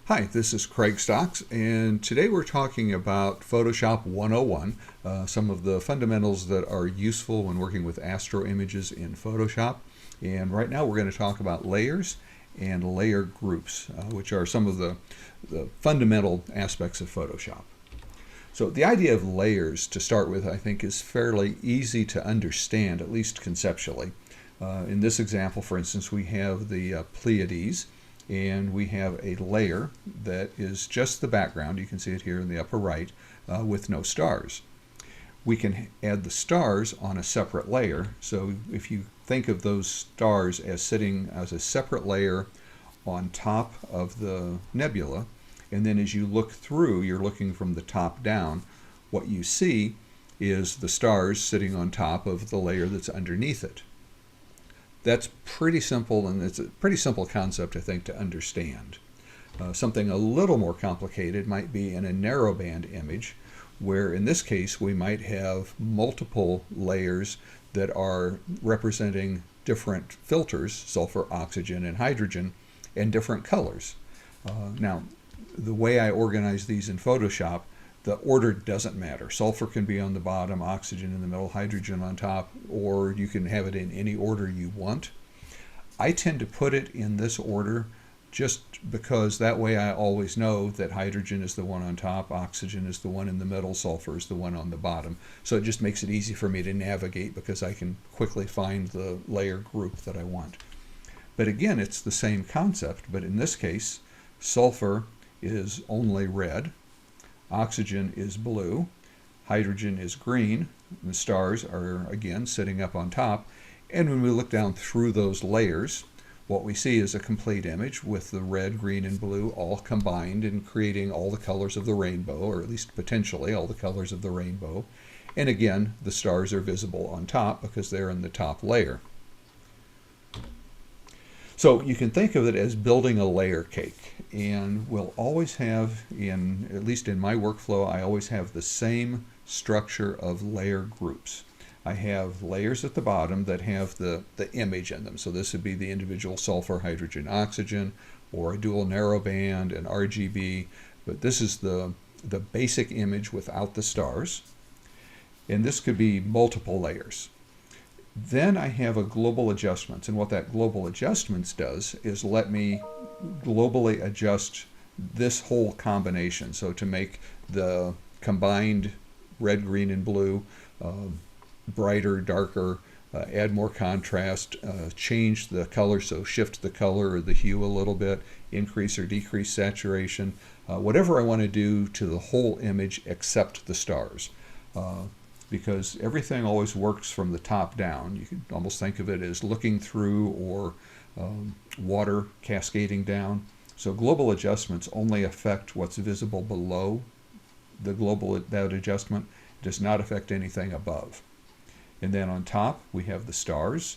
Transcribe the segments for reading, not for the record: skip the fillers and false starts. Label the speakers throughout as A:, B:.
A: Hi, this is Craig Stocks, and today we're talking about Photoshop 101, some of the fundamentals that are useful when working with astro images in Photoshop. And right now we're going to talk about layers and layer groups, which are some of the fundamental aspects of Photoshop. So the idea of layers, to start with, I think is fairly easy to understand, at least conceptually. In this example, for instance, we have the Pleiades, and we have a layer that is just the background. You can see it here in the upper right with no stars. We can add the stars on a separate layer. So if you think of those stars as sitting as a separate layer on top of the nebula, and then as you look through, you're looking from the top down, what you see is the stars sitting on top of the layer that's underneath it. That's pretty simple, and it's a pretty simple concept, I think, to understand. Something a little more complicated might be in a narrowband image, where in this case we might have multiple layers that are representing different filters, sulfur, oxygen, and hydrogen, and different colors. Now, the way I organize these in Photoshop, the order doesn't matter. Sulfur can be on the bottom, oxygen in the middle, hydrogen on top, or you can have it in any order you want. I tend to put it in this order just because that way I always know that hydrogen is the one on top, oxygen is the one in the middle, sulfur is the one on the bottom. So it just makes it easy for me to navigate because I can quickly find the layer group that I want. But again, it's the same concept, but in this case, sulfur is only red. Oxygen is blue, hydrogen is green, and the stars are again sitting up on top. And when we look down through those layers, what we see is a complete image with the red, green, and blue all combined and creating all the colors of the rainbow, or at least potentially all the colors of the rainbow. And again, the stars are visible on top because they're in the top layer. So you can think of it as building a layer cake, and we'll always have, at least in my workflow, I always have the same structure of layer groups. I have layers at the bottom that have the image in them. So this would be the individual sulfur, hydrogen, oxygen, or a dual narrowband, an RGB, but this is the basic image without the stars. And this could be multiple layers. Then I have a global adjustments, and what that global adjustments does is let me globally adjust this whole combination. So to make the combined red, green, and blue brighter, darker, add more contrast, change the color, so shift the color or the hue a little bit, increase or decrease saturation, whatever I want to do to the whole image except the stars. Because everything always works from the top down. You can almost think of it as looking through or water cascading down. So global adjustments only affect what's visible below that adjustment. It does not affect anything above. And then on top we have the stars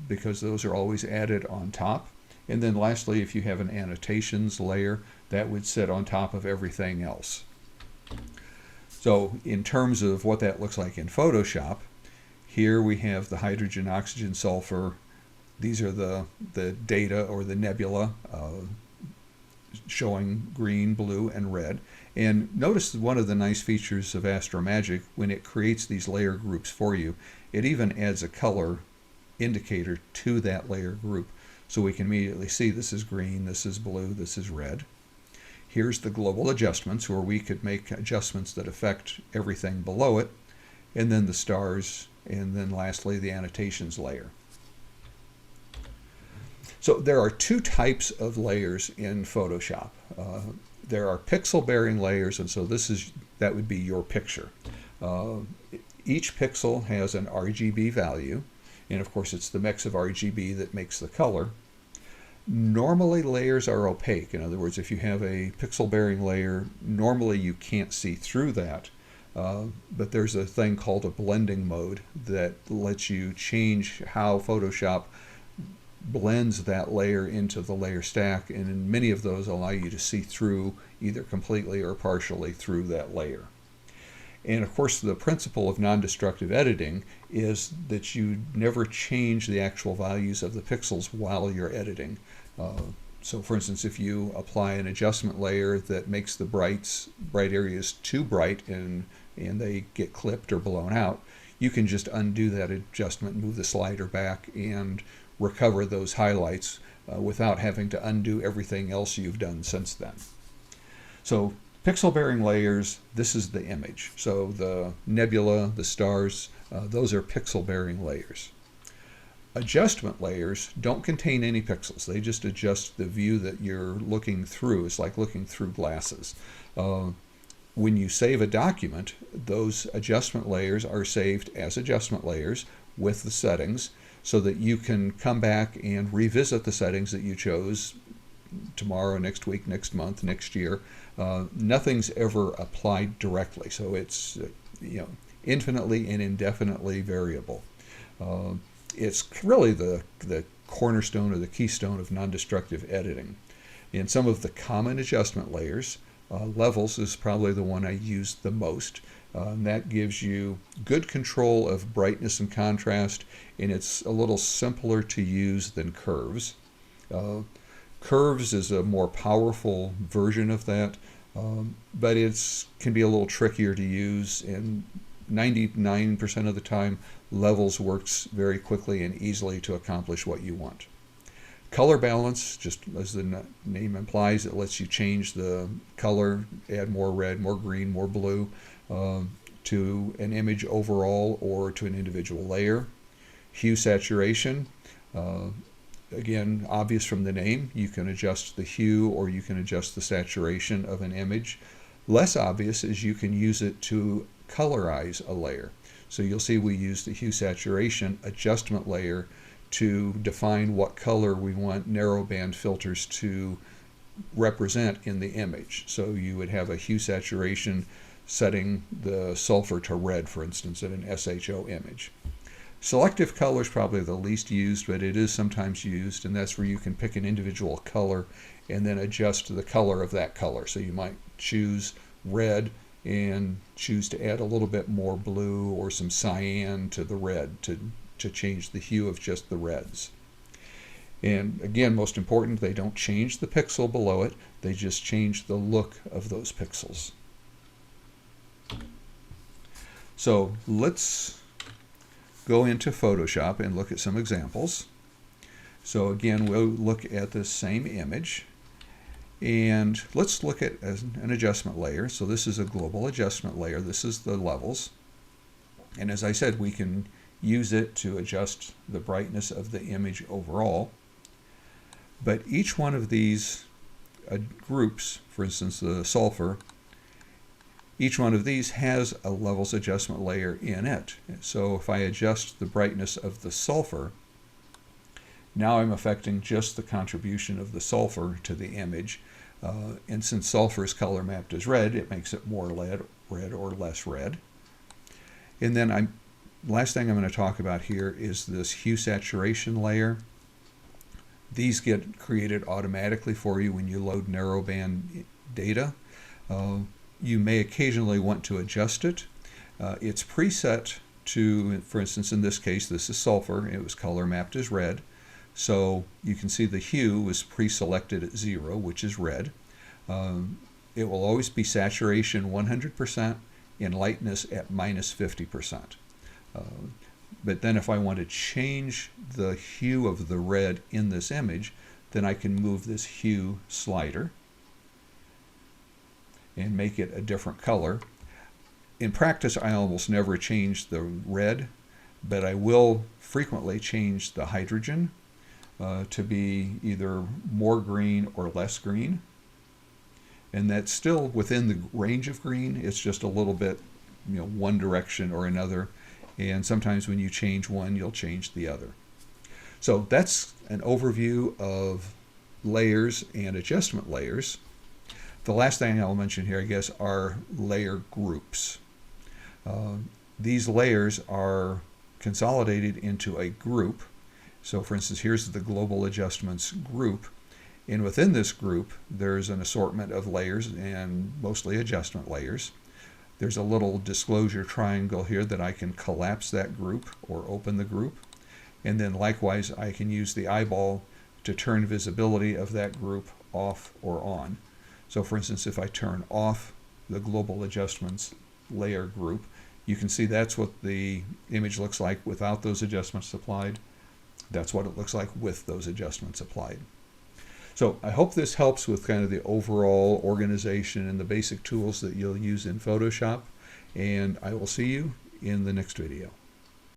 A: because those are always added on top. And then lastly, if you have an annotations layer, that would sit on top of everything else. So in terms of what that looks like in Photoshop, here we have the hydrogen, oxygen, sulfur. These are the data or the nebula showing green, blue, and red. And notice one of the nice features of AstroMagic, when it creates these layer groups for you, it even adds a color indicator to that layer group. So we can immediately see this is green, this is blue, this is red. Here's the global adjustments, where we could make adjustments that affect everything below it, and then the stars, and then lastly the annotations layer. So there are two types of layers in Photoshop. There are pixel-bearing layers, and so that would be your picture. Each pixel has an RGB value, and of course it's the mix of RGB that makes the color. Normally layers are opaque. In other words, if you have a pixel-bearing layer, normally you can't see through that. But there's a thing called a blending mode that lets you change how Photoshop blends that layer into the layer stack, and many of those allow you to see through either completely or partially through that layer. And of course, the principle of non-destructive editing is that you never change the actual values of the pixels while you're editing. So for instance, if you apply an adjustment layer that makes the bright areas too bright and they get clipped or blown out, you can just undo that adjustment, move the slider back, and recover those highlights without having to undo everything else you've done since then. So pixel bearing layers, this is the image. So the nebula, the stars, those are pixel bearing layers. Adjustment layers don't contain any pixels. They just adjust the view that you're looking through. It's like looking through glasses. When you save a document, those adjustment layers are saved as adjustment layers with the settings so that you can come back and revisit the settings that you chose tomorrow, next week, next month, next year. Nothing's ever applied directly, so it's infinitely and indefinitely variable. It's really the cornerstone or the keystone of non-destructive editing. In some of the common adjustment layers, levels is probably the one I use the most. And that gives you good control of brightness and contrast, and it's a little simpler to use than curves. Curves is a more powerful version of that, but it can be a little trickier to use, and 99% of the time levels works very quickly and easily to accomplish what you want. Color balance, just as the name implies, it lets you change the color, add more red, more green, more blue to an image overall or to an individual layer. Hue saturation, again, obvious from the name, you can adjust the hue or you can adjust the saturation of an image. Less obvious is you can use it to colorize a layer. So you'll see we use the hue saturation adjustment layer to define what color we want narrowband filters to represent in the image. So you would have a hue saturation setting the sulfur to red, for instance, in an SHO image. Selective color is probably the least used, but it is sometimes used, and that's where you can pick an individual color and then adjust the color of that color. So you might choose red and choose to add a little bit more blue or some cyan to the red to change the hue of just the reds. And again, most important, they don't change the pixel below it, they just change the look of those pixels. So let's go into Photoshop and look at some examples. So again, we'll look at the same image, and let's look at an adjustment layer. So this is a global adjustment layer. This is the levels. And as I said, we can use it to adjust the brightness of the image overall. But each one of these groups, for instance, the sulfur, each one of these has a levels adjustment layer in it. So if I adjust the brightness of the sulfur, now I'm affecting just the contribution of the sulfur to the image. And since sulfur is color mapped as red, it makes it more red or less red. And then last thing I'm going to talk about here is this hue saturation layer. These get created automatically for you when you load narrowband data. You may occasionally want to adjust it. It's preset to, for instance, in this case, this is sulfur. It was color mapped as red. So you can see the hue was pre-selected at 0, which is red. It will always be saturation 100% and lightness at -50%. But then if I want to change the hue of the red in this image, then I can move this hue slider and make it a different color. In practice, I almost never change the red, but I will frequently change the hydrogen to be either more green or less green. And that's still within the range of green. It's just a little bit, one direction or another. And sometimes when you change one, you'll change the other. So that's an overview of layers and adjustment layers. The last thing I'll mention here, I guess, are layer groups. These layers are consolidated into a group. So for instance, here's the global adjustments group. And within this group, there's an assortment of layers and mostly adjustment layers. There's a little disclosure triangle here that I can collapse that group or open the group. And then likewise, I can use the eyeball to turn visibility of that group off or on. So for instance, if I turn off the global adjustments layer group, you can see that's what the image looks like without those adjustments applied. That's what it looks like with those adjustments applied. So I hope this helps with kind of the overall organization and the basic tools that you'll use in Photoshop, and I will see you in the next video.